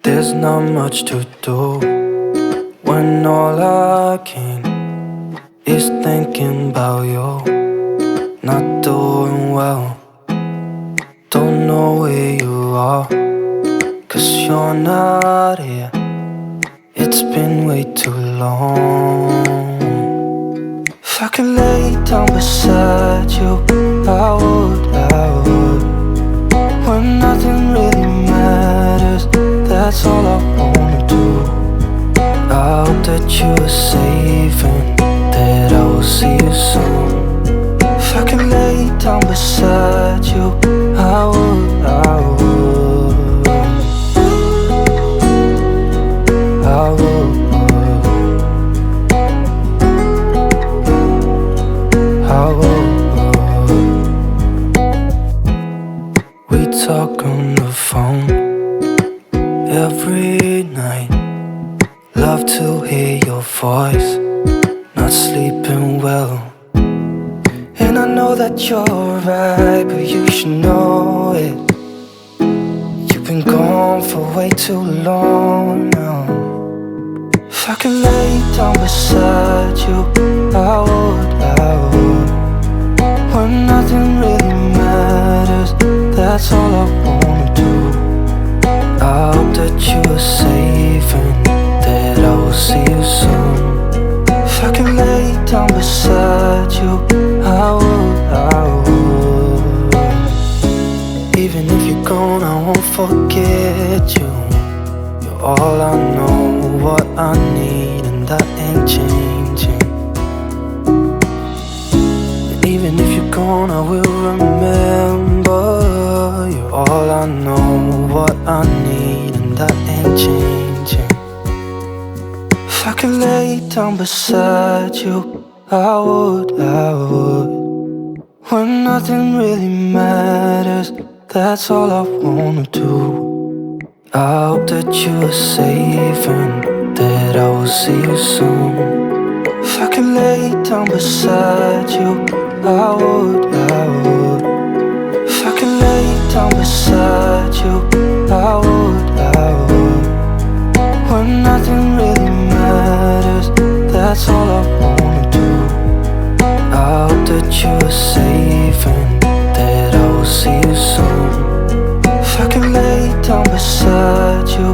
There's not much to do when all I can is thinking about you. Not doing well, don't know where you are, 'cause you're not here. It's been way too long. If I could lay down beside you, I would. When nothing really matters, that's all I wanna do. I hope that you are safe and that I will see you soon. If I could lay down beside you, I would. I would. We talk on the phone every night. Love to hear your voice. Not sleeping well, and I know that you're right, but you should know it. You've been gone for way too long now. If I could lay down beside you, I would. When nothing really matters, that's all I wanna do. I hope that you are safe and that I will see you soon. If I could lay down beside you, I would. Even if you're gone, I won't forget you. You're all I know, what I need, and that ain't changing. And even if you're gone, I will remember. You're all I know, what I need, and that ain't changing. If I could lay down beside you, I would. When nothing really matters, that's all I wanna do. I hope that you are safe and that I will see you soon. If I could lay down beside you, I would. If I could lay down beside you, I would. When nothing really matters, that's all I wanna do. I hope that you are safe and that I will see you soon. If I could lay down beside you,